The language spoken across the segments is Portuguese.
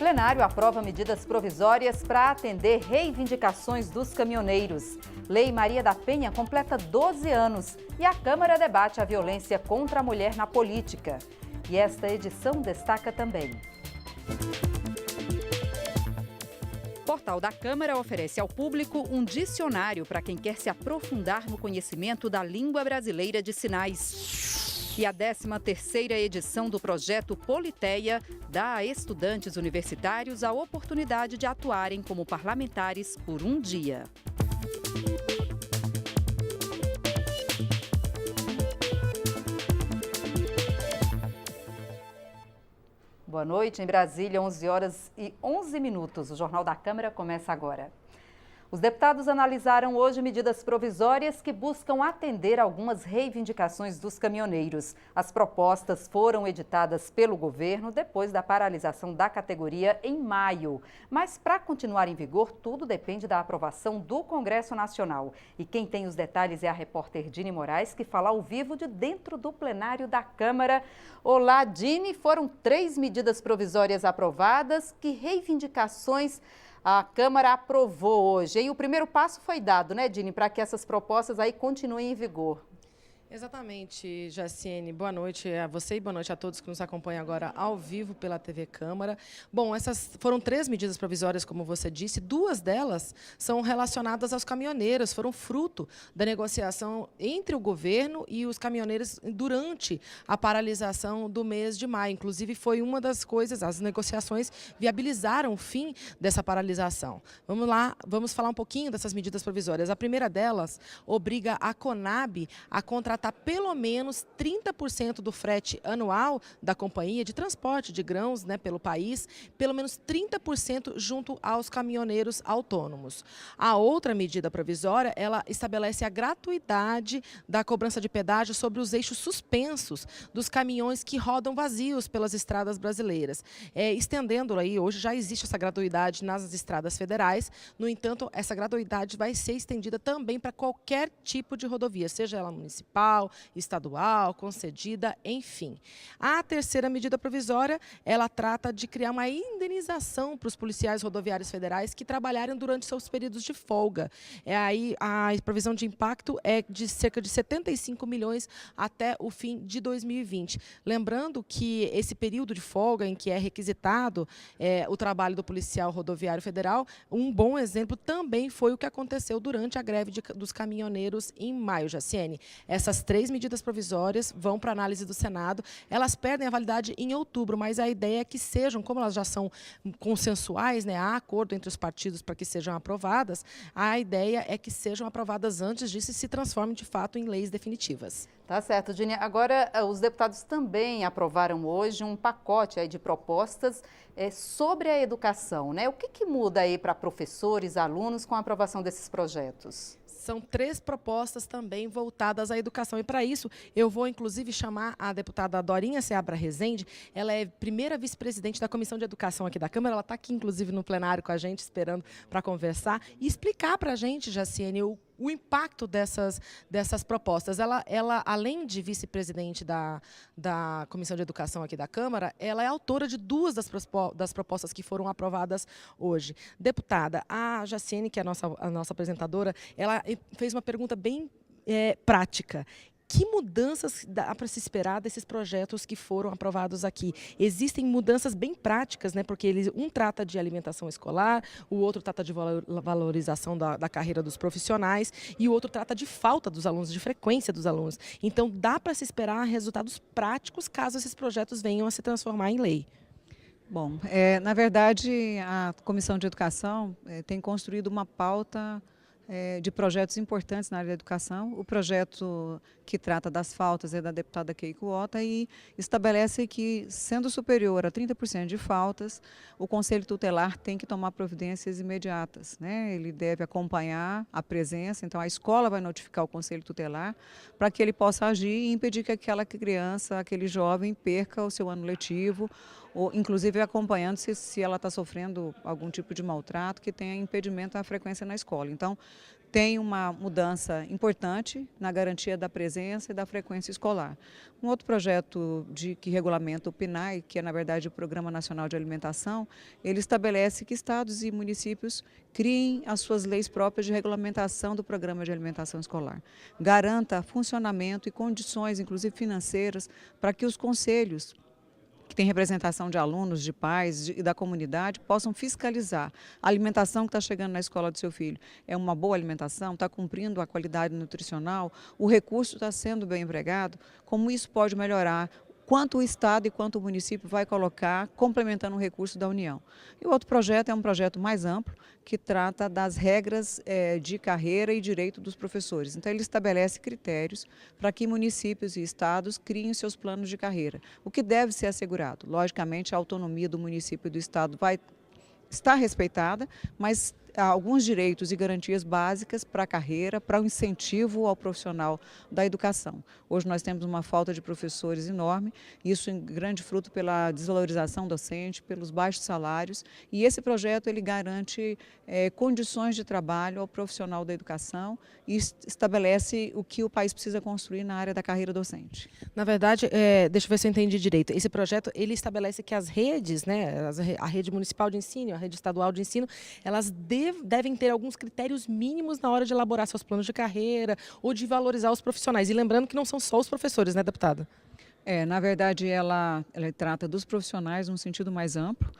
Plenário aprova medidas provisórias para atender reivindicações dos caminhoneiros. Lei Maria da Penha completa 12 anos e a Câmara debate a violência contra a mulher na política. E esta edição destaca também. O portal da Câmara oferece ao público um dicionário para quem quer se aprofundar no conhecimento da língua brasileira de sinais. E a 13ª edição do projeto Politeia dá a estudantes universitários a oportunidade de atuarem como parlamentares por um dia. Boa noite, em Brasília, 11h11. O Jornal da Câmara começa agora. Os deputados analisaram hoje medidas provisórias que buscam atender algumas reivindicações dos caminhoneiros. As propostas foram editadas pelo governo depois da paralisação da categoria em maio. Mas para continuar em vigor, tudo depende da aprovação do Congresso Nacional. E quem tem os detalhes é a repórter Dini Moraes, que fala ao vivo de dentro do plenário da Câmara. Olá, Dini, foram 3 medidas provisórias aprovadas. Que reivindicações a Câmara aprovou hoje? E o primeiro passo foi dado, né, Dini, para que essas propostas aí continuem em vigor. Exatamente, Jaciene. Boa noite a você e boa noite a todos que nos acompanham agora ao vivo pela TV Câmara. Bom, essas foram 3 medidas provisórias, como você disse. 2 delas são relacionadas aos caminhoneiros, foram fruto da negociação entre o governo e os caminhoneiros durante a paralisação do mês de maio. Inclusive, foi uma das coisas, as negociações viabilizaram o fim dessa paralisação. Vamos lá, vamos falar um pouquinho dessas medidas provisórias. A primeira delas obriga a Conab a contratar pelo menos 30% do frete anual da companhia de transporte de grãos, né, pelo país, pelo menos 30% junto aos caminhoneiros autônomos. A outra medida provisória, ela estabelece a gratuidade da cobrança de pedágio sobre os eixos suspensos dos caminhões que rodam vazios pelas estradas brasileiras. Estendendo aí, hoje já existe essa gratuidade nas estradas federais, no entanto, essa gratuidade vai ser estendida também para qualquer tipo de rodovia, seja ela municipal, estadual, concedida, enfim. A terceira medida provisória, ela trata de criar uma indenização para os policiais rodoviários federais que trabalharem durante seus períodos de folga. Aí a previsão de impacto é de cerca de 75 milhões até o fim de 2020. Lembrando que esse período de folga em que é requisitado o trabalho do policial rodoviário federal, um bom exemplo também foi o que aconteceu durante a greve dos caminhoneiros em maio, Jaciene. Essas 3 medidas provisórias vão para análise do Senado. Elas perdem a validade em outubro, mas a ideia é que sejam, como elas já são consensuais, né, há acordo entre os partidos para que sejam aprovadas, a ideia é que sejam aprovadas antes disso e se transformem de fato em leis definitivas. Tá certo, Dini. Agora, os deputados também aprovaram hoje um pacote aí de propostas sobre a educação, né? O que muda aí para professores, alunos com a aprovação desses projetos? São 3 propostas também voltadas à educação. E para isso, eu vou inclusive chamar a deputada Dorinha Seabra Rezende. Ela é primeira vice-presidente da Comissão de Educação aqui da Câmara. Ela está aqui, inclusive, no plenário com a gente, esperando para conversar e explicar para a gente, Jaciene, o impacto dessas propostas. Ela, além de vice-presidente da Comissão de Educação aqui da Câmara, ela é autora de 2 das propostas que foram aprovadas hoje. Deputada, a Jaciene, que é a nossa apresentadora, ela fez uma pergunta bem prática. Que mudanças dá para se esperar desses projetos que foram aprovados aqui? Existem mudanças bem práticas, né? Porque um trata de alimentação escolar, o outro trata de valorização da carreira dos profissionais e o outro trata de falta dos alunos, de frequência dos alunos. Então, dá para se esperar resultados práticos caso esses projetos venham a se transformar em lei. Bom, na verdade, a Comissão de Educação tem construído uma pauta de projetos importantes na área da educação. O projeto que trata das faltas é da deputada Keiko Ota e estabelece que, sendo superior a 30% de faltas, o Conselho Tutelar tem que tomar providências imediatas, né? Ele deve acompanhar a presença, então a escola vai notificar o Conselho Tutelar para que ele possa agir e impedir que aquela criança, aquele jovem perca o seu ano letivo, ou inclusive acompanhando se ela está sofrendo algum tipo de maltrato que tenha impedimento à frequência na escola. Então, tem uma mudança importante na garantia da presença e da frequência escolar. Um outro projeto que regulamenta o PNAE, que é na verdade o Programa Nacional de Alimentação, ele estabelece que estados e municípios criem as suas leis próprias de regulamentação do Programa de Alimentação Escolar. Garanta funcionamento e condições, inclusive financeiras, para que os conselhos que tem representação de alunos, de pais e da comunidade, possam fiscalizar a alimentação que está chegando na escola do seu filho. É uma boa alimentação? Está cumprindo a qualidade nutricional? O recurso está sendo bem empregado? Como isso pode melhorar? Quanto o Estado e quanto o município vai colocar, complementando o recurso da União. E o outro projeto é um projeto mais amplo, que trata das regras de carreira e direito dos professores. Então, ele estabelece critérios para que municípios e estados criem seus planos de carreira. O que deve ser assegurado? Logicamente, a autonomia do município e do estado vai estar respeitada, mas há alguns direitos e garantias básicas para a carreira, para o incentivo ao profissional da educação. Hoje nós temos uma falta de professores enorme, isso em grande fruto pela desvalorização docente, pelos baixos salários, e esse projeto ele garante condições de trabalho ao profissional da educação e estabelece o que o país precisa construir na área da carreira docente. Na verdade, deixa eu ver se eu entendi direito. Esse projeto ele estabelece que as redes, né, a rede municipal de ensino, a rede estadual de ensino, elas devem ter alguns critérios mínimos na hora de elaborar seus planos de carreira ou de valorizar os profissionais. E lembrando que não são só os professores, né, deputada? Na verdade, ela trata dos profissionais num sentido mais amplo.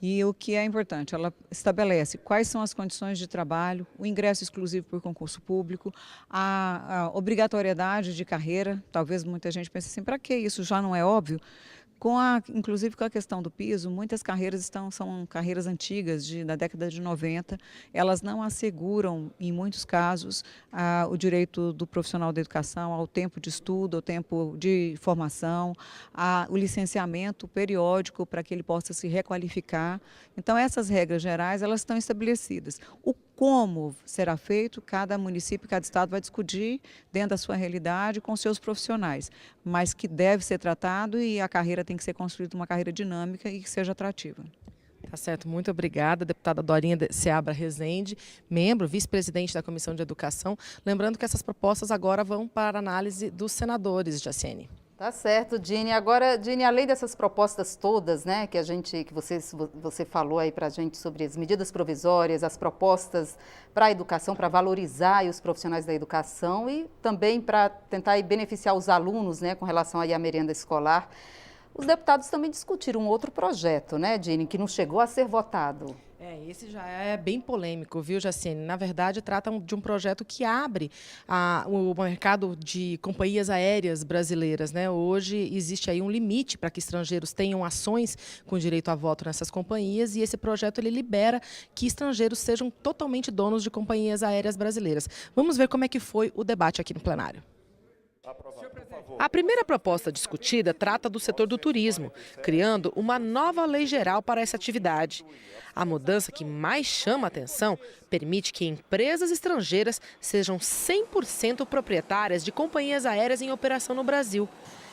E o que é importante, ela estabelece quais são as condições de trabalho, o ingresso exclusivo por concurso público, a obrigatoriedade de carreira. Talvez muita gente pense assim, para que isso? Já não é óbvio? Inclusive com a questão do piso, muitas carreiras são carreiras antigas, da década de 90, elas não asseguram, em muitos casos, o direito do profissional da educação ao tempo de estudo, ao tempo de formação, o licenciamento periódico para que ele possa se requalificar. Então, essas regras gerais, elas estão estabelecidas. Como será feito, cada município, cada estado vai discutir dentro da sua realidade com seus profissionais, mas que deve ser tratado e a carreira tem que ser construída uma carreira dinâmica e que seja atrativa. Tá certo, muito obrigada, deputada Dorinha Seabra Rezende, membro, vice-presidente da Comissão de Educação. Lembrando que essas propostas agora vão para a análise dos senadores, Jaciene. Tá certo, Dini. Agora, Dini, além dessas propostas todas, né, que você falou aí para a gente sobre as medidas provisórias, as propostas para a educação, para valorizar os profissionais da educação e também para tentar aí beneficiar os alunos, né, com relação aí à merenda escolar, os deputados também discutiram um outro projeto, né, Dini, que não chegou a ser votado. Esse já é bem polêmico, viu, Jaciene? Na verdade, trata de um projeto que abre o mercado de companhias aéreas brasileiras, né? Hoje existe aí um limite para que estrangeiros tenham ações com direito a voto nessas companhias e esse projeto ele libera que estrangeiros sejam totalmente donos de companhias aéreas brasileiras. Vamos ver como é que foi o debate aqui no plenário. A primeira proposta discutida trata do setor do turismo, criando uma nova lei geral para essa atividade. A mudança que mais chama a atenção permite que empresas estrangeiras sejam 100% proprietárias de companhias aéreas em operação no Brasil.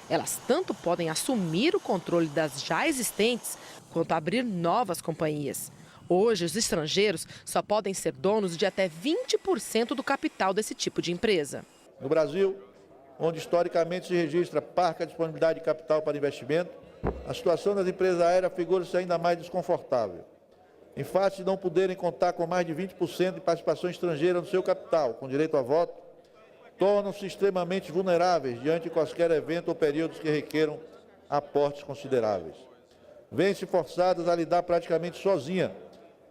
Elas tanto podem assumir o controle das já existentes, quanto abrir novas companhias. Hoje, os estrangeiros só podem ser donos de até 20% do capital desse tipo de empresa. No Brasil, onde historicamente se registra parca disponibilidade de capital para investimento, a situação das empresas aéreas figura-se ainda mais desconfortável. Em face de não poderem contar com mais de 20% de participação estrangeira no seu capital, com direito a voto, tornam-se extremamente vulneráveis diante de quaisquer evento ou períodos que requeram aportes consideráveis. Vêm-se forçadas a lidar praticamente sozinha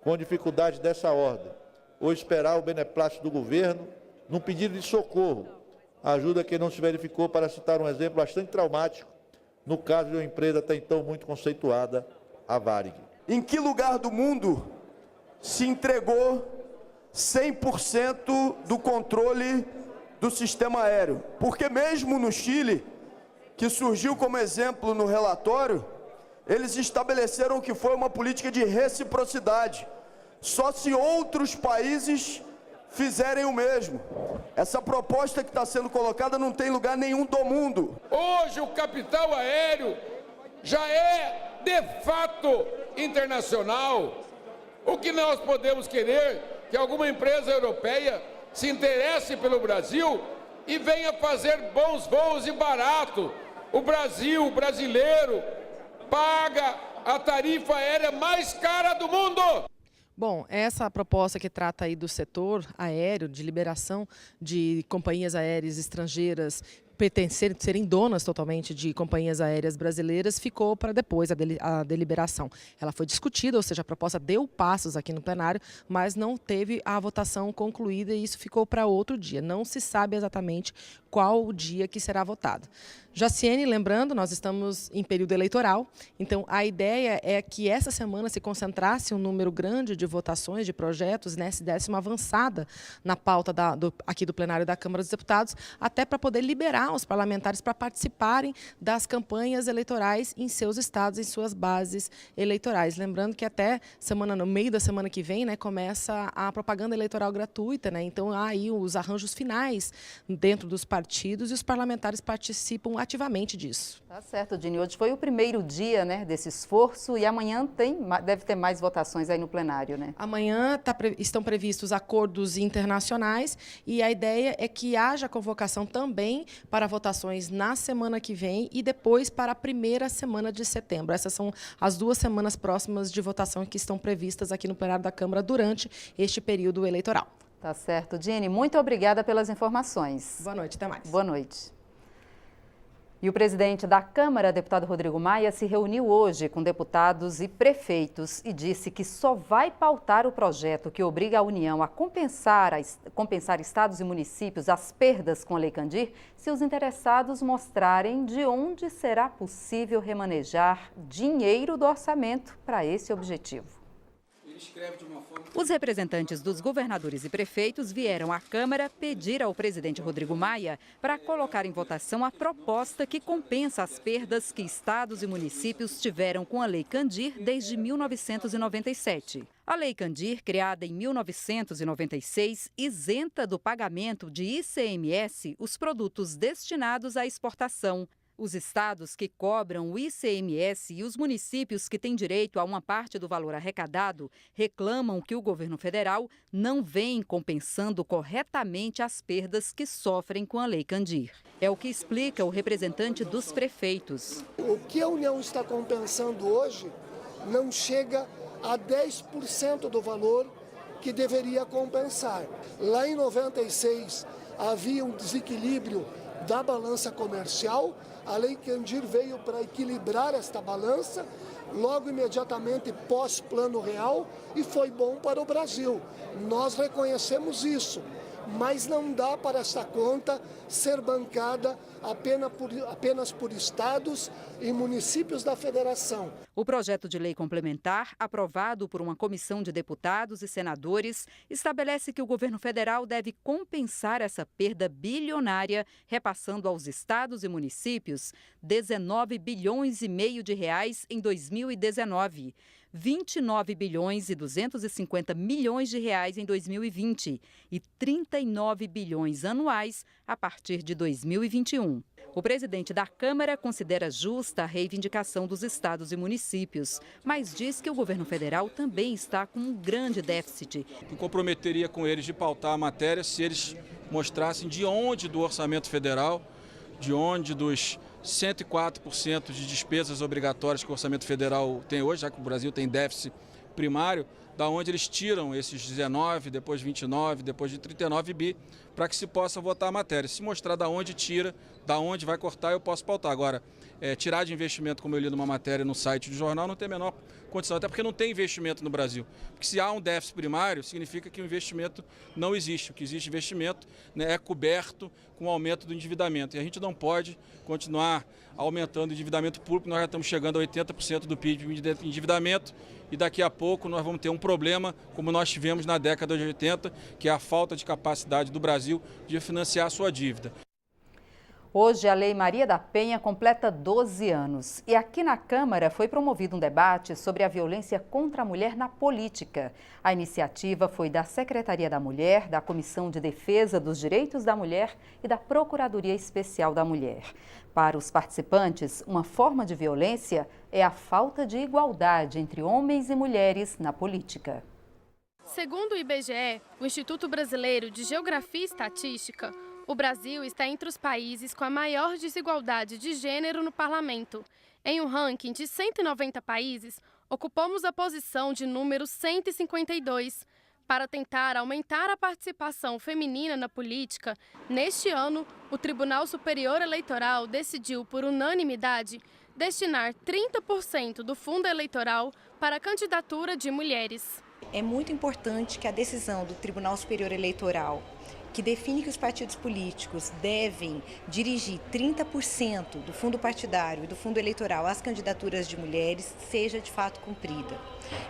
com dificuldades dessa ordem, ou esperar o beneplácito do governo num pedido de socorro, ajuda que não se verificou, para citar um exemplo bastante traumático, no caso de uma empresa até então muito conceituada, a Varig. Em que lugar do mundo se entregou 100% do controle do sistema aéreo? Porque mesmo no Chile, que surgiu como exemplo no relatório, eles estabeleceram que foi uma política de reciprocidade. Só se outros países fizerem o mesmo. Essa proposta que está sendo colocada não tem lugar nenhum do mundo. Hoje o capital aéreo já é, de fato, internacional. O que nós podemos querer que alguma empresa europeia se interesse pelo Brasil e venha fazer bons voos e barato. O Brasil, o brasileiro, paga a tarifa aérea mais cara do mundo. Bom, essa proposta que trata aí do setor aéreo, de liberação de companhias aéreas estrangeiras serem donas totalmente de companhias aéreas brasileiras, ficou para depois a deliberação. Ela foi discutida, ou seja, a proposta deu passos aqui no plenário, mas não teve a votação concluída e isso ficou para outro dia. Não se sabe exatamente qual o dia que será votado. Jaciene, lembrando, nós estamos em período eleitoral, então a ideia é que essa semana se concentrasse um número grande de votações, de projetos, né, se desse uma avançada na pauta aqui do plenário da Câmara dos Deputados, até para poder liberar os parlamentares para participarem das campanhas eleitorais em seus estados, em suas bases eleitorais. Lembrando que até no meio da semana que vem, né, começa a propaganda eleitoral gratuita, né, então há aí os arranjos finais dentro dos partidos e os parlamentares participam ativamente disso. Tá certo, Dini. Hoje foi o primeiro dia, né, desse esforço e amanhã deve ter mais votações aí no plenário, né? Amanhã estão previstos acordos internacionais e a ideia é que haja convocação também para votações na semana que vem e depois para a primeira semana de setembro. Essas são as 2 semanas próximas de votação que estão previstas aqui no plenário da Câmara durante este período eleitoral. Tá certo, Dini. Muito obrigada pelas informações. Boa noite, até mais. Boa noite. E o presidente da Câmara, deputado Rodrigo Maia, se reuniu hoje com deputados e prefeitos e disse que só vai pautar o projeto que obriga a União a compensar estados e municípios as perdas com a Lei Candir se os interessados mostrarem de onde será possível remanejar dinheiro do orçamento para esse objetivo. Os representantes dos governadores e prefeitos vieram à Câmara pedir ao presidente Rodrigo Maia para colocar em votação a proposta que compensa as perdas que estados e municípios tiveram com a Lei Candir desde 1997. A Lei Candir, criada em 1996, isenta do pagamento de ICMS os produtos destinados à exportação. Os estados que cobram o ICMS e os municípios que têm direito a uma parte do valor arrecadado reclamam que o governo federal não vem compensando corretamente as perdas que sofrem com a Lei Candir. É o que explica o representante dos prefeitos. O que a União está compensando hoje não chega a 10% do valor que deveria compensar. Lá em 96 havia um desequilíbrio da balança comercial. A Lei Candir veio para equilibrar esta balança, logo imediatamente pós-Plano Real, e foi bom para o Brasil. Nós reconhecemos isso, mas não dá para essa conta ser bancada apenas por estados e municípios da federação. O projeto de lei complementar, aprovado por uma comissão de deputados e senadores, estabelece que o governo federal deve compensar essa perda bilionária, repassando aos estados e municípios 19 bilhões e meio de reais em 2019. 29 bilhões e 250 milhões de reais em 2020 e 39 bilhões anuais a partir de 2021. O presidente da Câmara considera justa a reivindicação dos estados e municípios, mas diz que o governo federal também está com um grande déficit. Eu comprometeria com eles de pautar a matéria se eles mostrassem de onde do orçamento federal, de onde dos 104% de despesas obrigatórias que o orçamento federal tem hoje, já que o Brasil tem déficit primário, da onde eles tiram esses 19, depois 29, depois de 39 bi, para que se possa votar a matéria. Se mostrar da onde tira, da onde vai cortar, eu posso pautar. Agora, tirar de investimento, como eu li numa matéria no site do jornal, não tem a menor condição, até porque não tem investimento no Brasil. Porque se há um déficit primário, significa que o investimento não existe. O que existe investimento, né, é coberto com o aumento do endividamento. E a gente não pode continuar aumentando o endividamento público, nós já estamos chegando a 80% do PIB de endividamento e daqui a pouco nós vamos ter um problema como nós tivemos na década de 80, que é a falta de capacidade do Brasil de financiar a sua dívida. Hoje, a Lei Maria da Penha completa 12 anos e aqui na Câmara foi promovido um debate sobre a violência contra a mulher na política. A iniciativa foi da Secretaria da Mulher, da Comissão de Defesa dos Direitos da Mulher e da Procuradoria Especial da Mulher. Para os participantes, uma forma de violência é a falta de igualdade entre homens e mulheres na política. Segundo o IBGE, o Instituto Brasileiro de Geografia e Estatística, o Brasil está entre os países com a maior desigualdade de gênero no parlamento. Em um ranking de 190 países, ocupamos a posição de número 152. Para tentar aumentar a participação feminina na política, neste ano, o Tribunal Superior Eleitoral decidiu, por unanimidade, destinar 30% do fundo eleitoral para a candidatura de mulheres. É muito importante que a decisão do Tribunal Superior Eleitoral, que define que os partidos políticos devem dirigir 30% do fundo partidário e do fundo eleitoral às candidaturas de mulheres, seja de fato cumprida.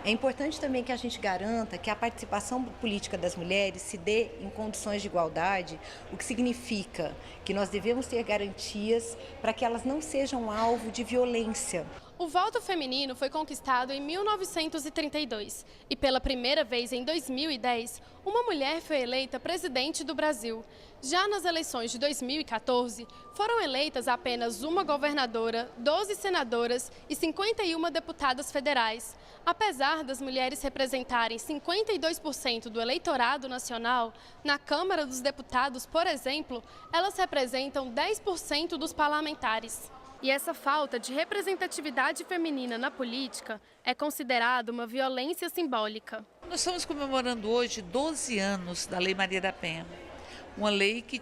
É importante também que a gente garanta que a participação política das mulheres se dê em condições de igualdade, o que significa que nós devemos ter garantias para que elas não sejam alvo de violência. O voto feminino foi conquistado em 1932 e, pela primeira vez em 2010, uma mulher foi eleita presidente do Brasil. Já nas eleições de 2014, foram eleitas apenas uma governadora, 12 senadoras e 51 deputadas federais. Apesar das mulheres representarem 52% do eleitorado nacional, na Câmara dos Deputados, por exemplo, elas representam 10% dos parlamentares. E essa falta de representatividade feminina na política é considerada uma violência simbólica. Nós estamos comemorando hoje 12 anos da Lei Maria da Penha, uma lei que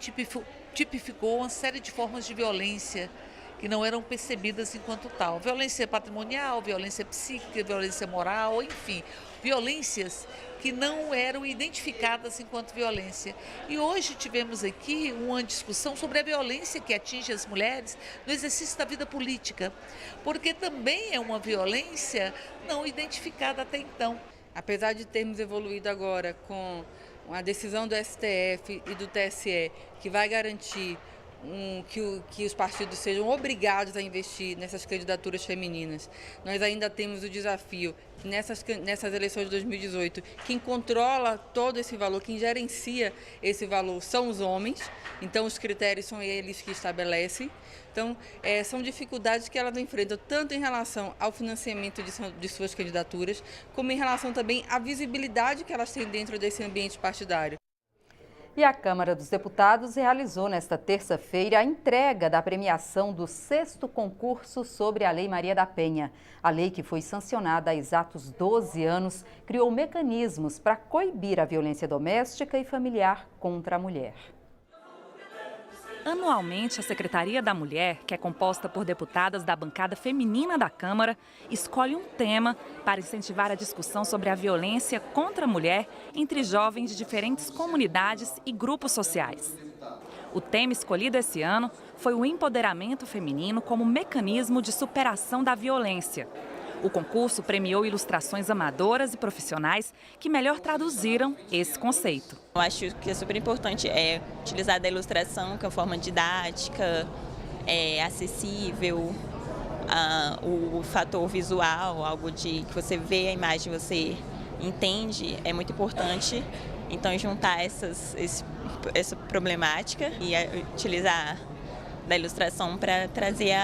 tipificou uma série de formas de violência que não eram percebidas enquanto tal. Violência patrimonial, violência psíquica, violência moral, enfim, violências que não eram identificadas enquanto violência. E hoje tivemos aqui uma discussão sobre a violência que atinge as mulheres no exercício da vida política, porque também é uma violência não identificada até então. Apesar de termos evoluído agora com a decisão do STF e do TSE, que vai garantir que os partidos sejam obrigados a investir nessas candidaturas femininas. Nós ainda temos o desafio, nessas eleições de 2018, quem controla todo esse valor, quem gerencia esse valor são os homens, então os critérios são eles que estabelecem. Então, são dificuldades que elas enfrentam, tanto em relação ao financiamento de suas candidaturas, como em relação também à visibilidade que elas têm dentro desse ambiente partidário. E a Câmara dos Deputados realizou nesta terça-feira a entrega da premiação do 6º concurso sobre a Lei Maria da Penha. A lei, que foi sancionada há exatos 12 anos, criou mecanismos para coibir a violência doméstica e familiar contra a mulher. Anualmente, a Secretaria da Mulher, que é composta por deputadas da bancada feminina da Câmara, escolhe um tema para incentivar a discussão sobre a violência contra a mulher entre jovens de diferentes comunidades e grupos sociais. O tema escolhido esse ano foi o empoderamento feminino como mecanismo de superação da violência. O concurso premiou ilustrações amadoras e profissionais que melhor traduziram esse conceito. Eu acho que é super importante utilizar da ilustração, que é uma forma didática, acessível, o fator visual, algo que você vê a imagem, você entende, é muito importante. Então, juntar essa problemática e utilizar da ilustração para trazer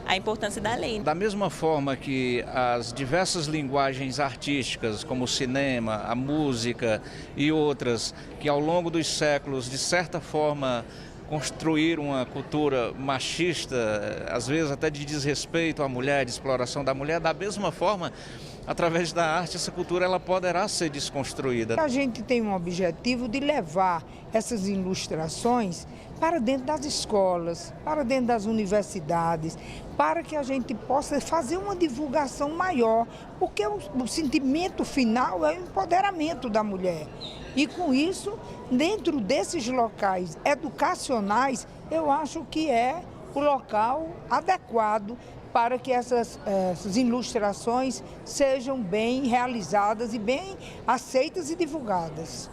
a importância da lei. Da mesma forma que as diversas linguagens artísticas, como o cinema, a música e outras, que ao longo dos séculos, de certa forma, construíram uma cultura machista, às vezes até de desrespeito à mulher, de exploração da mulher, da mesma forma, através da arte, essa cultura ela poderá ser desconstruída. A gente tem um objetivo de levar essas ilustrações para dentro das escolas, para dentro das universidades, para que a gente possa fazer uma divulgação maior, porque o sentimento final é o empoderamento da mulher. E com isso, dentro desses locais educacionais, eu acho que é o local adequado para que essas ilustrações sejam bem realizadas e bem aceitas e divulgadas.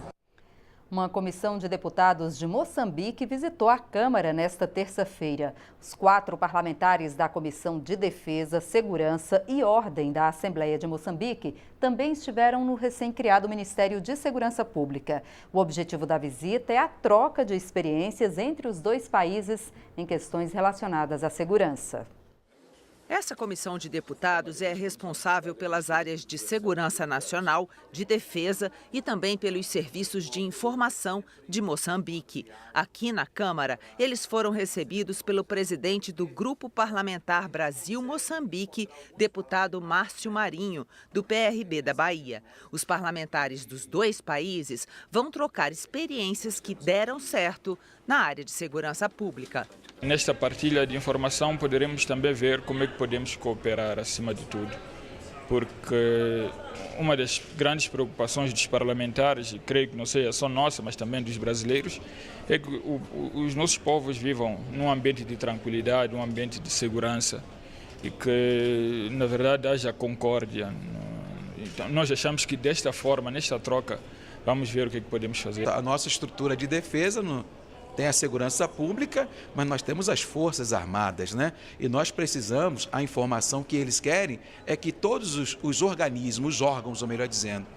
Uma comissão de deputados de Moçambique visitou a Câmara nesta terça-feira. Os 4 parlamentares da Comissão de Defesa, Segurança e Ordem da Assembleia de Moçambique também estiveram no recém-criado Ministério de Segurança Pública. O objetivo da visita é a troca de experiências entre os dois países em questões relacionadas à segurança. Essa comissão de deputados é responsável pelas áreas de segurança nacional, de defesa e também pelos serviços de informação de Moçambique. Aqui na Câmara, eles foram recebidos pelo presidente do Grupo Parlamentar Brasil-Moçambique, deputado Márcio Marinho, do PRB da Bahia. Os parlamentares dos dois países vão trocar experiências que deram certo na área de segurança pública. Nesta partilha de informação poderemos também ver como é que podemos cooperar acima de tudo, porque uma das grandes preocupações dos parlamentares, e creio que não seja só nossa, mas também dos brasileiros, é que os nossos povos vivam num ambiente de tranquilidade, um ambiente de segurança e que, na verdade, haja concórdia. Então, nós achamos que desta forma, nesta troca, vamos ver o que podemos fazer. A nossa estrutura de defesa tem a segurança pública, mas nós temos as Forças Armadas, né? E nós precisamos, a informação que eles querem é que todos os organismos, os órgãos, ou melhor dizendo,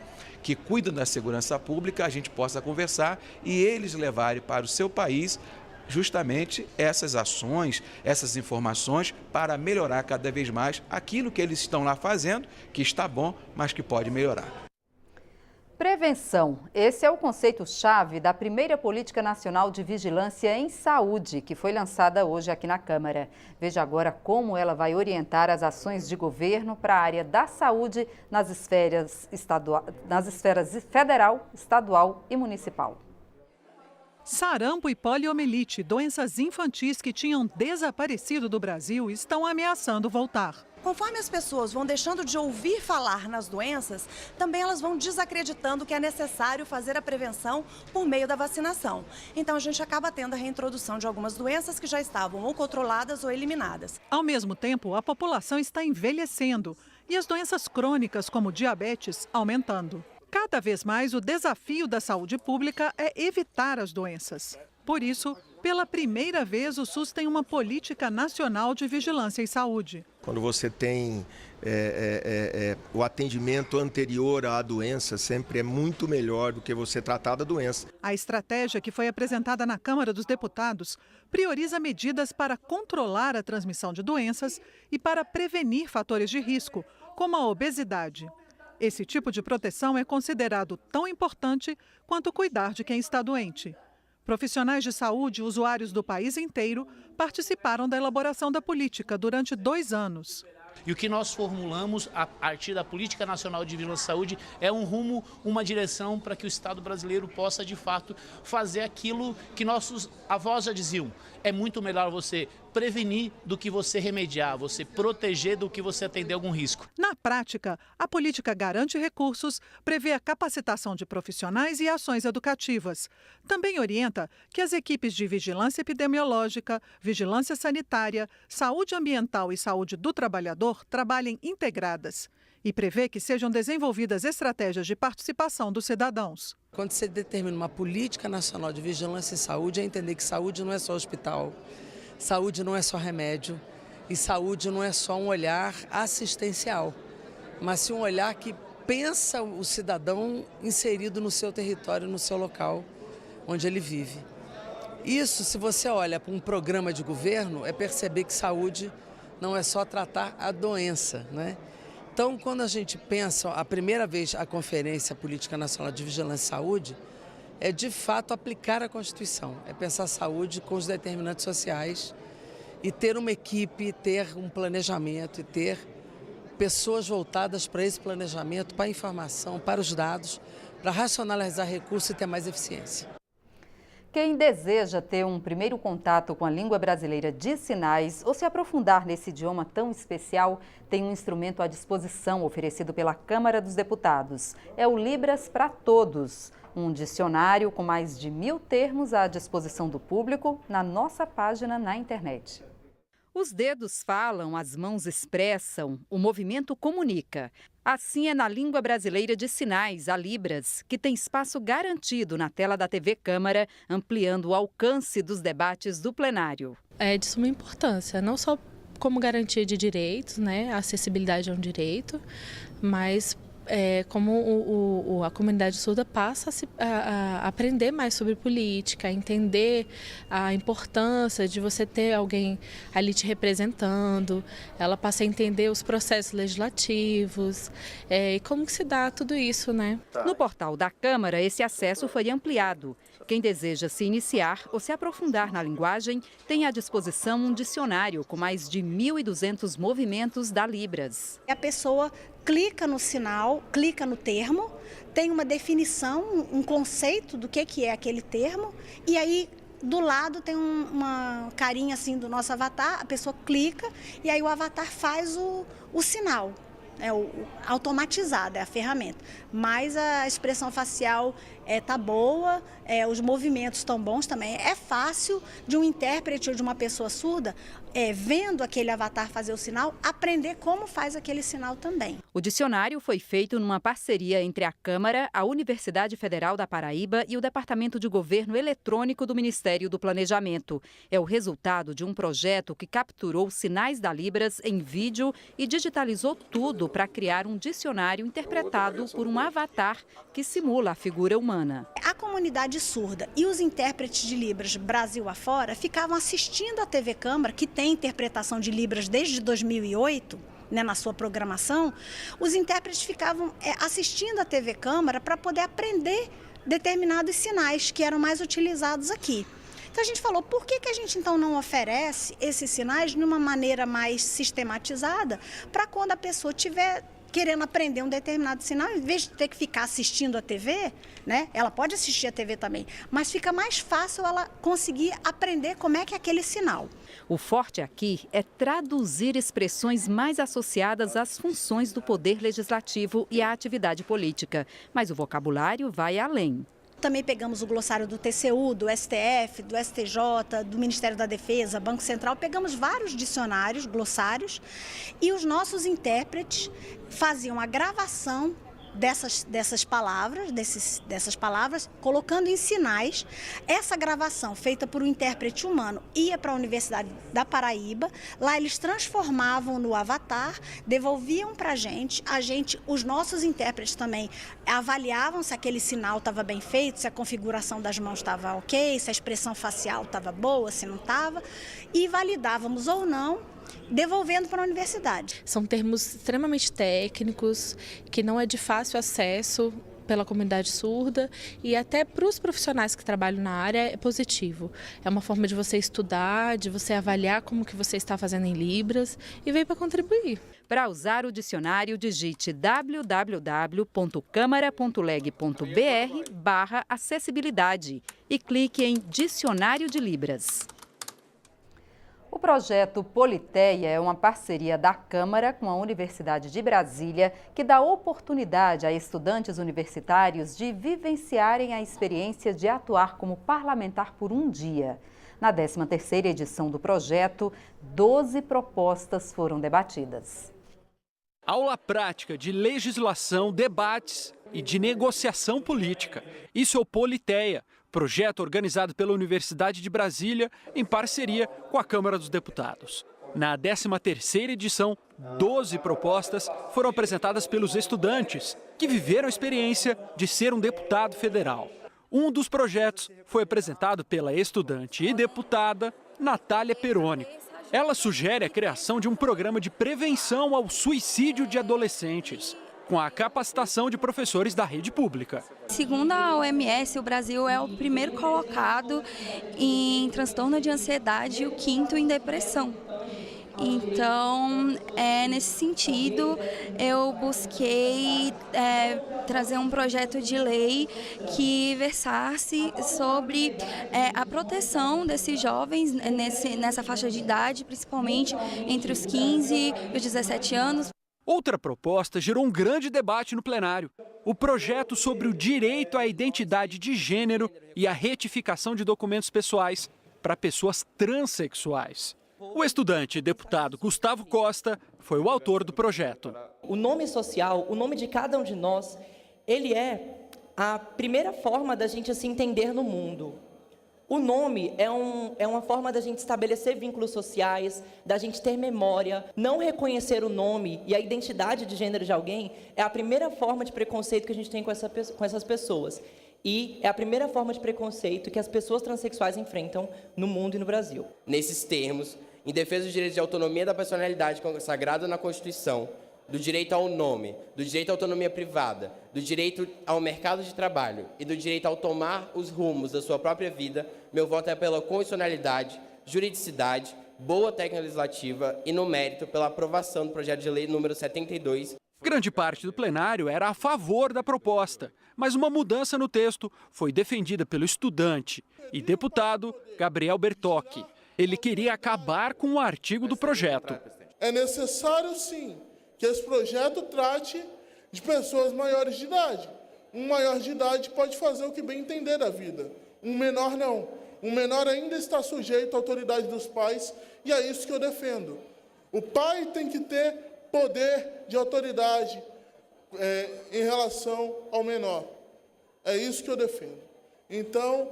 que cuidam da segurança pública, a gente possa conversar e eles levarem para o seu país justamente essas ações, essas informações para melhorar cada vez mais aquilo que eles estão lá fazendo, que está bom, mas que pode melhorar. Prevenção. Esse é o conceito-chave da primeira Política Nacional de Vigilância em Saúde, que foi lançada hoje aqui na Câmara. Veja agora como ela vai orientar as ações de governo para a área da saúde nas esferas federal, estadual e municipal. Sarampo e poliomielite, doenças infantis que tinham desaparecido do Brasil, estão ameaçando voltar. Conforme as pessoas vão deixando de ouvir falar nas doenças, também elas vão desacreditando que é necessário fazer a prevenção por meio da vacinação. Então a gente acaba tendo a reintrodução de algumas doenças que já estavam ou controladas ou eliminadas. Ao mesmo tempo, a população está envelhecendo e as doenças crônicas, como diabetes, aumentando. Cada vez mais, o desafio da saúde pública é evitar as doenças. Por isso, pela primeira vez, o SUS tem uma política nacional de vigilância em saúde. Quando você tem o atendimento anterior à doença, sempre é muito melhor do que você tratar da doença. A estratégia que foi apresentada na Câmara dos Deputados prioriza medidas para controlar a transmissão de doenças e para prevenir fatores de risco, como a obesidade. Esse tipo de proteção é considerado tão importante quanto cuidar de quem está doente. Profissionais de saúde e usuários do país inteiro participaram da elaboração da política durante 2 anos. E o que nós formulamos a partir da Política Nacional de Vigilância e Saúde é um rumo, uma direção para que o Estado brasileiro possa, de fato, fazer aquilo que nossos avós já diziam. É muito melhor você prevenir do que você remediar, você proteger do que você atender algum risco. Na prática, a política garante recursos, prevê a capacitação de profissionais e ações educativas. Também orienta que as equipes de vigilância epidemiológica, vigilância sanitária, saúde ambiental e saúde do trabalhador trabalhem integradas. E prevê que sejam desenvolvidas estratégias de participação dos cidadãos. Quando você determina uma política nacional de vigilância em saúde, é entender que saúde não é só hospital, saúde não é só remédio e saúde não é só um olhar assistencial, mas sim um olhar que pensa o cidadão inserido no seu território, no seu local onde ele vive. Isso, se você olha para um programa de governo, é perceber que saúde não é só tratar a doença, né? Então, quando a gente pensa, a primeira vez a Conferência Política Nacional de Vigilância e Saúde, é de fato aplicar a Constituição, é pensar a saúde com os determinantes sociais e ter uma equipe, ter um planejamento e ter pessoas voltadas para esse planejamento, para a informação, para os dados, para racionalizar recursos e ter mais eficiência. Quem deseja ter um primeiro contato com a língua brasileira de sinais ou se aprofundar nesse idioma tão especial, tem um instrumento à disposição oferecido pela Câmara dos Deputados. É o Libras para Todos, um dicionário com mais de 1000 termos à disposição do público na nossa página na internet. Os dedos falam, as mãos expressam, o movimento comunica. Assim é na língua brasileira de sinais, a Libras, que tem espaço garantido na tela da TV Câmara, ampliando o alcance dos debates do plenário. É de suma importância, não só como garantia de direitos, né? A acessibilidade é um direito, mas como a comunidade surda passa a aprender mais sobre política, a entender a importância de você ter alguém ali te representando, ela passa a entender os processos legislativos e como que se dá tudo isso, né? No portal da Câmara, esse acesso foi ampliado. Quem deseja se iniciar ou se aprofundar na linguagem tem à disposição um dicionário com mais de 1.200 movimentos da Libras. A pessoa clica no sinal, clica no termo, tem uma definição, um conceito do que é aquele termo, e aí do lado tem uma carinha assim do nosso avatar, a pessoa clica e aí o avatar faz o sinal. Automatizada é a ferramenta, mas a expressão facial tá boa, os movimentos estão bons também. É fácil de um intérprete ou de uma pessoa surda, vendo aquele avatar fazer o sinal, aprender como faz aquele sinal também. O dicionário foi feito numa parceria entre a Câmara, a Universidade Federal da Paraíba e o Departamento de Governo Eletrônico do Ministério do Planejamento. É o resultado de um projeto que capturou sinais da Libras em vídeo e digitalizou tudo para criar um dicionário interpretado por um avatar que simula a figura humana. A comunidade surda e os intérpretes de Libras Brasil afora ficavam assistindo a TV Câmara, que tem interpretação de Libras desde 2008, na sua programação. Os intérpretes ficavam assistindo a TV Câmara para poder aprender determinados sinais que eram mais utilizados aqui. Então a gente falou, por que a gente então não oferece esses sinais de uma maneira mais sistematizada para quando a pessoa tiver querendo aprender um determinado sinal, em vez de ter que ficar assistindo a TV, né? Ela pode assistir a TV também, mas fica mais fácil ela conseguir aprender como é que é aquele sinal. O forte aqui é traduzir expressões mais associadas às funções do poder legislativo e à atividade política, mas o vocabulário vai além. Também pegamos o glossário do TCU, do STF, do STJ, do Ministério da Defesa, Banco Central, pegamos vários dicionários, glossários, e os nossos intérpretes faziam a gravação dessas palavras, colocando em sinais. Essa gravação, feita por um intérprete humano, ia para a Universidade da Paraíba. Lá eles transformavam no avatar, devolviam para a gente, os nossos intérpretes também avaliavam se aquele sinal estava bem feito, se a configuração das mãos estava ok, se a expressão facial estava boa, se não estava, e validávamos ou não, devolvendo para a universidade. São termos extremamente técnicos, que não é de fácil acesso pela comunidade surda, e até para os profissionais que trabalham na área é positivo. É uma forma de você estudar, de você avaliar como que você está fazendo em Libras e veio para contribuir. Para usar o dicionário, digite www.câmara.leg.br/acessibilidade e clique em Dicionário de Libras. O projeto Politeia é uma parceria da Câmara com a Universidade de Brasília que dá oportunidade a estudantes universitários de vivenciarem a experiência de atuar como parlamentar por um dia. Na 13ª edição do projeto, 12 propostas foram debatidas. Aula prática de legislação, debates e de negociação política. Isso é o Politeia, projeto organizado pela Universidade de Brasília em parceria com a Câmara dos Deputados. Na 13ª edição, 12 propostas foram apresentadas pelos estudantes que viveram a experiência de ser um deputado federal. Um dos projetos foi apresentado pela estudante e deputada Natália Peroni. Ela sugere a criação de um programa de prevenção ao suicídio de adolescentes, com a capacitação de professores da rede pública. Segundo a OMS, o Brasil é o primeiro colocado em transtorno de ansiedade e o 5º em depressão. Então, nesse sentido, eu busquei trazer um projeto de lei que versasse sobre a proteção desses jovens nessa faixa de idade, principalmente entre os 15 e os 17 anos. Outra proposta gerou um grande debate no plenário. O projeto sobre o direito à identidade de gênero e a retificação de documentos pessoais para pessoas transexuais. O estudante e deputado Gustavo Costa foi o autor do projeto. O nome social, o nome de cada um de nós, ele é a primeira forma da gente se entender no mundo. O nome é uma forma da gente estabelecer vínculos sociais, da gente ter memória. Não reconhecer o nome e a identidade de gênero de alguém é a primeira forma de preconceito que a gente tem com essas pessoas. E é a primeira forma de preconceito que as pessoas transexuais enfrentam no mundo e no Brasil. Nesses termos, em defesa dos direitos de autonomia da personalidade consagrado na Constituição, do direito ao nome, do direito à autonomia privada, do direito ao mercado de trabalho e do direito ao tomar os rumos da sua própria vida, meu voto é pela constitucionalidade, juridicidade, boa técnica legislativa e, no mérito, pela aprovação do projeto de lei número 72. Grande parte do plenário era a favor da proposta, mas uma mudança no texto foi defendida pelo estudante e deputado Gabriel Bertocchi. Ele queria acabar com o artigo do projeto. É necessário, sim, que esse projeto trate de pessoas maiores de idade. Um maior de idade pode fazer o que bem entender da vida. Um menor não. Um menor ainda está sujeito à autoridade dos pais e é isso que eu defendo. O pai tem que ter poder de autoridade em relação ao menor. É isso que eu defendo. Então,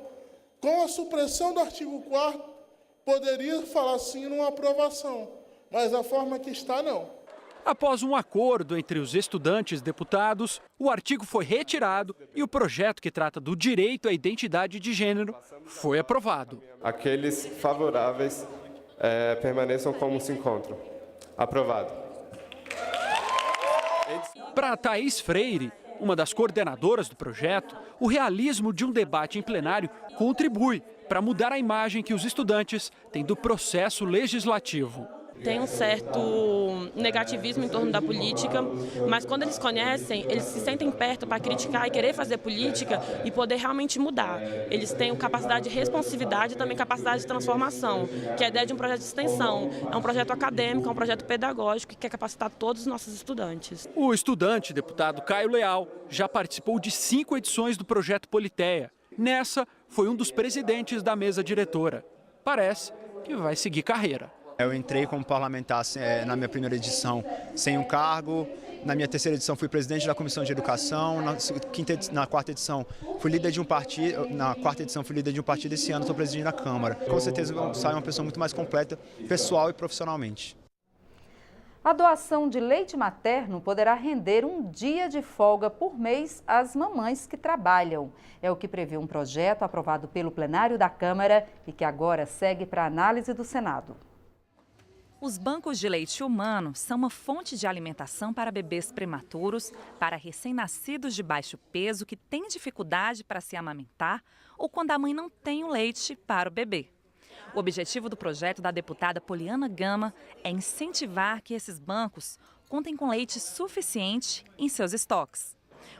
com a supressão do artigo 4º, poderia falar sim numa aprovação, mas da forma que está, não. Após um acordo entre os estudantes e deputados, o artigo foi retirado e o projeto que trata do direito à identidade de gênero foi aprovado. Aqueles favoráveis permaneçam como se encontram. Aprovado. Para Thaís Freire, uma das coordenadoras do projeto, o realismo de um debate em plenário contribui para mudar a imagem que os estudantes têm do processo legislativo. Tem um certo negativismo em torno da política, mas quando eles conhecem, eles se sentem perto para criticar e querer fazer política e poder realmente mudar. Eles têm capacidade de responsividade e também capacidade de transformação, que é a ideia de um projeto de extensão. É um projeto acadêmico, é um projeto pedagógico que quer capacitar todos os nossos estudantes. O estudante, deputado Caio Leal, já participou de 5 edições do projeto Politeia. Nessa, foi um dos presidentes da mesa diretora. Parece que vai seguir carreira. Eu entrei como parlamentar na minha primeira edição sem um cargo, na minha terceira edição fui presidente da Comissão de Educação, na quarta edição fui líder de um partido, na quarta edição fui líder de um partido, esse ano estou presidindo a Câmara. Com certeza eu saio uma pessoa muito mais completa, pessoal e profissionalmente. A doação de leite materno poderá render um dia de folga por mês às mamães que trabalham. É o que prevê um projeto aprovado pelo plenário da Câmara e que agora segue para análise do Senado. Os bancos de leite humano são uma fonte de alimentação para bebês prematuros, para recém-nascidos de baixo peso que têm dificuldade para se amamentar ou quando a mãe não tem o leite para o bebê. O objetivo do projeto da deputada Poliana Gama é incentivar que esses bancos contem com leite suficiente em seus estoques.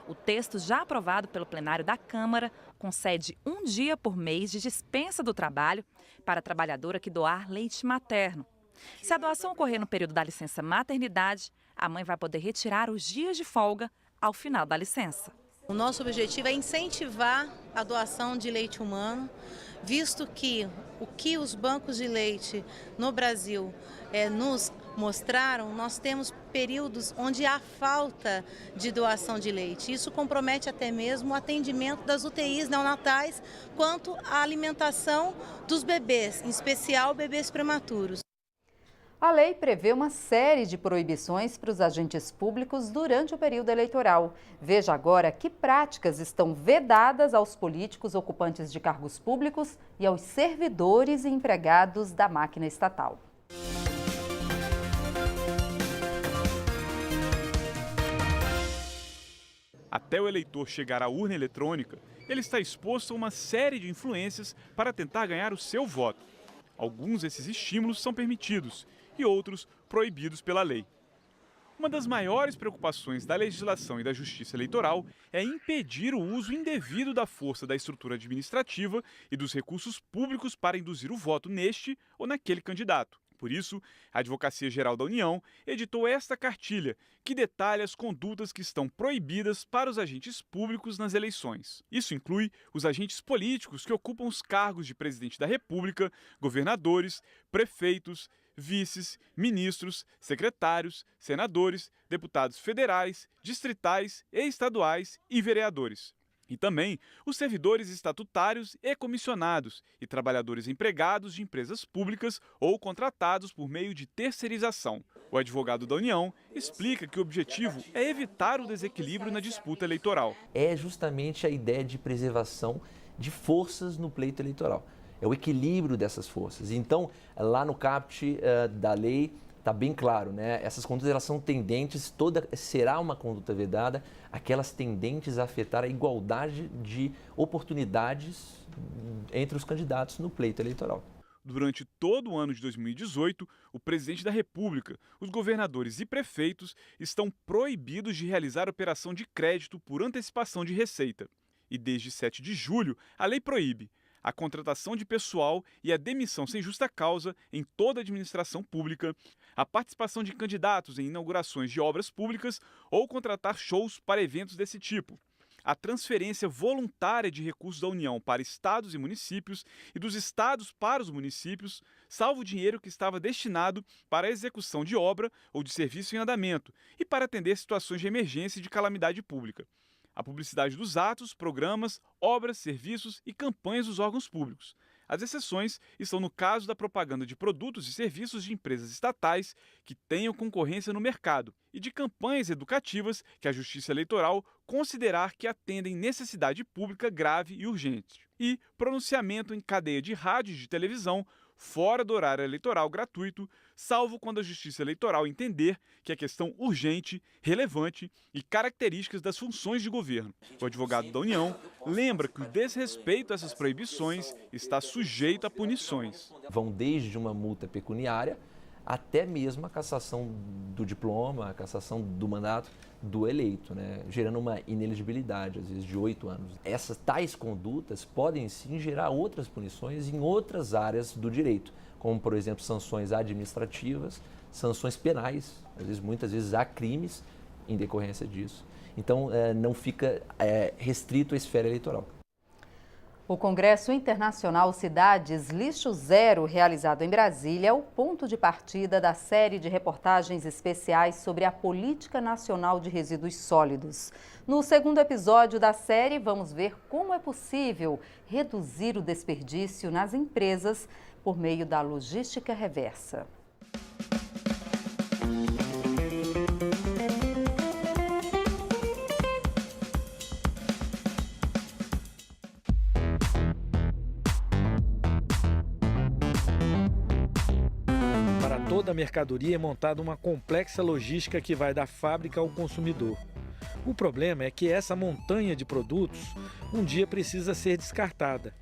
O texto já aprovado pelo plenário da Câmara concede um dia por mês de dispensa do trabalho para a trabalhadora que doar leite materno. Se a doação ocorrer no período da licença maternidade, a mãe vai poder retirar os dias de folga ao final da licença. O nosso objetivo é incentivar a doação de leite humano, visto que o que os bancos de leite no Brasil nos mostraram, nós temos períodos onde há falta de doação de leite. Isso compromete até mesmo o atendimento das UTIs neonatais quanto à alimentação dos bebês, em especial bebês prematuros. A lei prevê uma série de proibições para os agentes públicos durante o período eleitoral. Veja agora que práticas estão vedadas aos políticos ocupantes de cargos públicos e aos servidores e empregados da máquina estatal. Até o eleitor chegar à urna eletrônica, ele está exposto a uma série de influências para tentar ganhar o seu voto. Alguns desses estímulos são permitidos e outros proibidos pela lei. Uma das maiores preocupações da legislação e da justiça eleitoral é impedir o uso indevido da força da estrutura administrativa e dos recursos públicos para induzir o voto neste ou naquele candidato. Por isso, a Advocacia Geral da União editou esta cartilha, que detalha as condutas que estão proibidas para os agentes públicos nas eleições. Isso inclui os agentes políticos que ocupam os cargos de presidente da República, governadores, prefeitos, vices, ministros, secretários, senadores, deputados federais, distritais e estaduais e vereadores. E também os servidores estatutários e comissionados e trabalhadores empregados de empresas públicas ou contratados por meio de terceirização. O advogado da União explica que o objetivo é evitar o desequilíbrio na disputa eleitoral. É justamente a ideia de preservação de forças no pleito eleitoral. É o equilíbrio dessas forças. Então, lá no caput da lei, está bem claro, né? Essas condutas elas são tendentes, será uma conduta vedada, aquelas tendentes a afetar a igualdade de oportunidades entre os candidatos no pleito eleitoral. Durante todo o ano de 2018, o presidente da República, os governadores e prefeitos estão proibidos de realizar operação de crédito por antecipação de receita. E desde 7 de julho, a lei proíbe a contratação de pessoal e a demissão sem justa causa em toda a administração pública, a participação de candidatos em inaugurações de obras públicas ou contratar shows para eventos desse tipo, a transferência voluntária de recursos da União para estados e municípios e dos estados para os municípios, salvo o dinheiro que estava destinado para a execução de obra ou de serviço em andamento e para atender situações de emergência e de calamidade pública. A publicidade dos atos, programas, obras, serviços e campanhas dos órgãos públicos. As exceções estão no caso da propaganda de produtos e serviços de empresas estatais que tenham concorrência no mercado e de campanhas educativas que a Justiça Eleitoral considerar que atendem necessidade pública grave e urgente. E pronunciamento em cadeia de rádio e de televisão fora do horário eleitoral gratuito, salvo quando a Justiça Eleitoral entender que é questão urgente, relevante e características das funções de governo. O advogado da União lembra que o desrespeito a essas proibições está sujeito a punições. Vão desde uma multa pecuniária até mesmo a cassação do diploma, a cassação do mandato do eleito, né? Gerando uma inelegibilidade, às vezes de 8 anos. Essas tais condutas podem sim gerar outras punições em outras áreas do direito, como, por exemplo, sanções administrativas, sanções penais, muitas vezes há crimes em decorrência disso. Então, não fica restrito à esfera eleitoral. O Congresso Internacional Cidades Lixo Zero, realizado em Brasília, é o ponto de partida da série de reportagens especiais sobre a Política Nacional de Resíduos Sólidos. No segundo episódio da série, vamos ver como é possível reduzir o desperdício nas empresas por meio da logística reversa. Toda a mercadoria é montada uma complexa logística que vai da fábrica ao consumidor. O problema é que essa montanha de produtos um dia precisa ser descartada.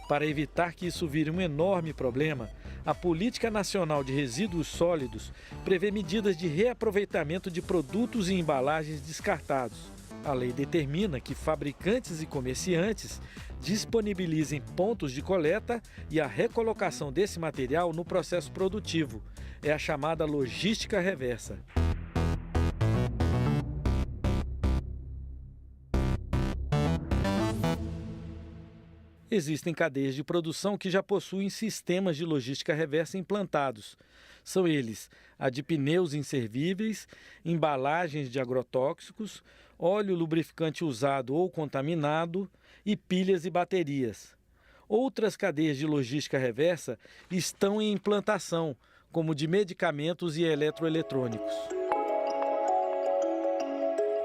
Para evitar que isso vire um enorme problema, a Política Nacional de Resíduos Sólidos prevê medidas de reaproveitamento de produtos e embalagens descartados. A lei determina que fabricantes e comerciantes disponibilizem pontos de coleta e a recolocação desse material no processo produtivo. É a chamada logística reversa. Existem cadeias de produção que já possuem sistemas de logística reversa implantados. São eles a de pneus inservíveis, embalagens de agrotóxicos, óleo lubrificante usado ou contaminado e pilhas e baterias. Outras cadeias de logística reversa estão em implantação, como de medicamentos e eletroeletrônicos.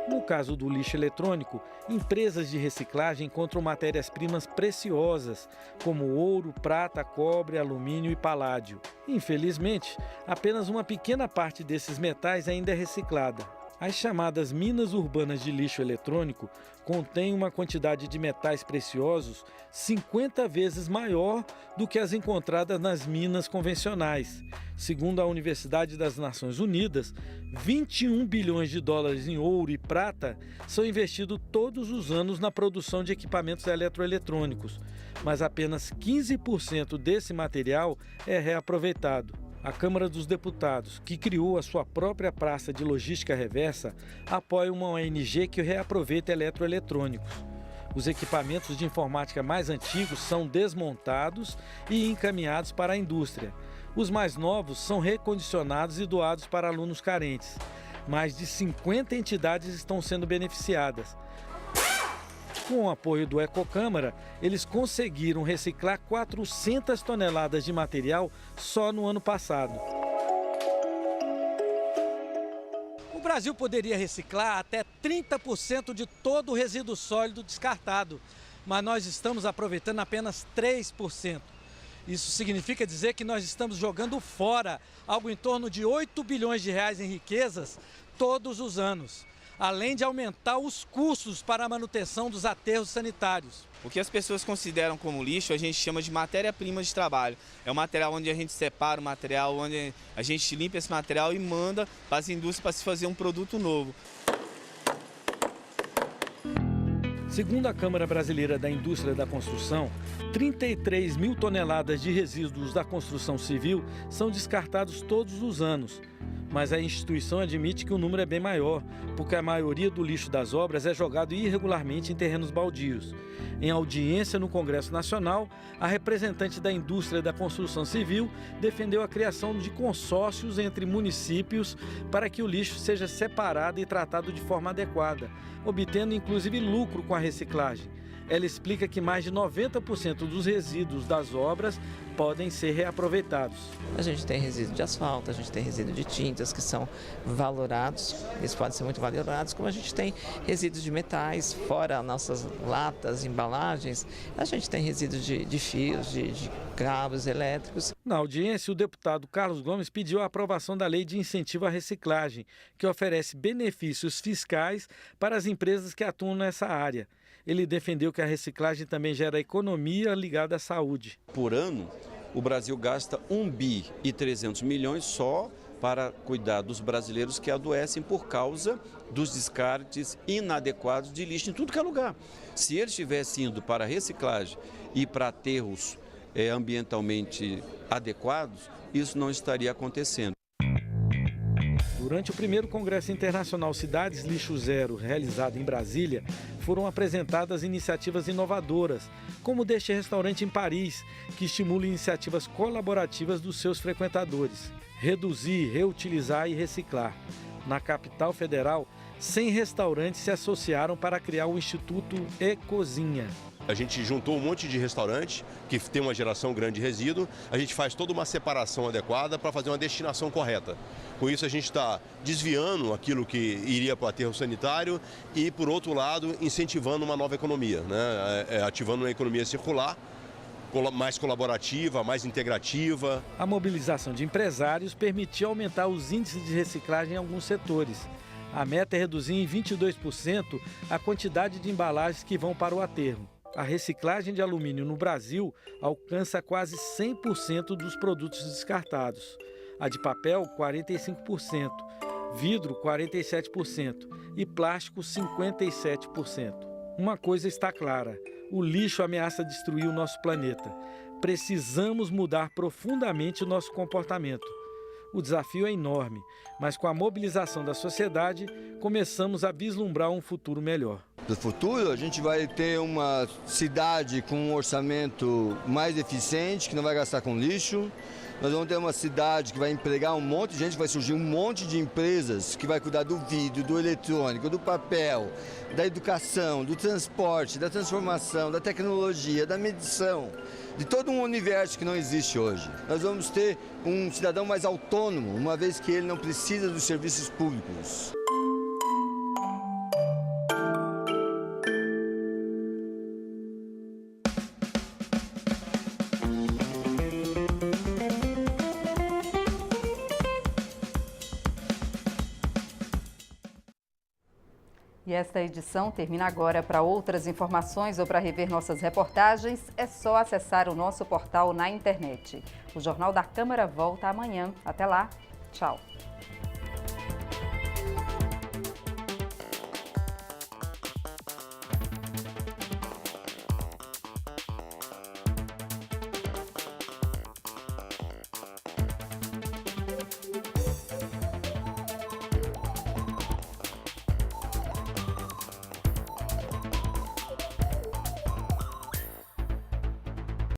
No caso do lixo eletrônico, empresas de reciclagem encontram matérias-primas preciosas, como ouro, prata, cobre, alumínio e paládio. Infelizmente, apenas uma pequena parte desses metais ainda é reciclada. As chamadas minas urbanas de lixo eletrônico contêm uma quantidade de metais preciosos 50 vezes maior do que as encontradas nas minas convencionais. Segundo a Universidade das Nações Unidas, 21 bilhões de dólares em ouro e prata são investidos todos os anos na produção de equipamentos eletroeletrônicos, mas apenas 15% desse material é reaproveitado. A Câmara dos Deputados, que criou a sua própria praça de logística reversa, apoia uma ONG que reaproveita eletroeletrônicos. Os equipamentos de informática mais antigos são desmontados e encaminhados para a indústria. Os mais novos são recondicionados e doados para alunos carentes. Mais de 50 entidades estão sendo beneficiadas. Com o apoio do Ecocâmara, eles conseguiram reciclar 400 toneladas de material só no ano passado. O Brasil poderia reciclar até 30% de todo o resíduo sólido descartado, mas nós estamos aproveitando apenas 3%. Isso significa dizer que nós estamos jogando fora algo em torno de 8 bilhões de reais em riquezas todos os anos, além de aumentar os custos para a manutenção dos aterros sanitários. O que as pessoas consideram como lixo, a gente chama de matéria-prima de trabalho. É o material onde a gente separa o material, onde a gente limpa esse material e manda para as indústrias para se fazer um produto novo. Segundo a Câmara Brasileira da Indústria da Construção, 33 mil toneladas de resíduos da construção civil são descartados todos os anos. Mas a instituição admite que o número é bem maior, porque a maioria do lixo das obras é jogado irregularmente em terrenos baldios. Em audiência no Congresso Nacional, a representante da indústria da construção civil defendeu a criação de consórcios entre municípios para que o lixo seja separado e tratado de forma adequada, obtendo inclusive lucro com a reciclagem. Ela explica que mais de 90% dos resíduos das obras podem ser reaproveitados. A gente tem resíduo de asfalto, a gente tem resíduo de tintas que são valorados, eles podem ser muito valorados, como a gente tem resíduos de metais, fora nossas latas, embalagens, a gente tem resíduos de fios, de cabos elétricos. Na audiência, o deputado Carlos Gomes pediu a aprovação da Lei de Incentivo à Reciclagem, que oferece benefícios fiscais para as empresas que atuam nessa área. Ele defendeu que a reciclagem também gera economia ligada à saúde. Por ano, o Brasil gasta 1,3 bilhão só para cuidar dos brasileiros que adoecem por causa dos descartes inadequados de lixo em tudo que é lugar. Se eles estivessem indo para a reciclagem e para aterros ambientalmente adequados, isso não estaria acontecendo. Durante o primeiro Congresso Internacional Cidades Lixo Zero, realizado em Brasília, foram apresentadas iniciativas inovadoras, como o deste restaurante em Paris, que estimula iniciativas colaborativas dos seus frequentadores. Reduzir, reutilizar e reciclar. Na capital federal, 100 restaurantes se associaram para criar o Instituto Ecozinha. A gente juntou um monte de restaurantes que tem uma geração grande de resíduo, a gente faz toda uma separação adequada para fazer uma destinação correta. Com isso a gente está desviando aquilo que iria para o aterro sanitário e, por outro lado, incentivando uma nova economia, né? Ativando uma economia circular, mais colaborativa, mais integrativa. A mobilização de empresários permitiu aumentar os índices de reciclagem em alguns setores. A meta é reduzir em 22% a quantidade de embalagens que vão para o aterro. A reciclagem de alumínio no Brasil alcança quase 100% dos produtos descartados. A de papel, 45%, vidro, 47% e plástico, 57%. Uma coisa está clara: o lixo ameaça destruir o nosso planeta. Precisamos mudar profundamente o nosso comportamento. O desafio é enorme, mas com a mobilização da sociedade, começamos a vislumbrar um futuro melhor. No futuro, a gente vai ter uma cidade com um orçamento mais eficiente, que não vai gastar com lixo. Nós vamos ter uma cidade que vai empregar um monte de gente, vai surgir um monte de empresas que vai cuidar do vidro, do eletrônico, do papel, da educação, do transporte, da transformação, da tecnologia, da medição, de todo um universo que não existe hoje. Nós vamos ter um cidadão mais autônomo, uma vez que ele não precisa dos serviços públicos. E esta edição termina agora. Para outras informações ou para rever nossas reportagens, é só acessar o nosso portal na internet. O Jornal da Câmara volta amanhã. Até lá. Tchau.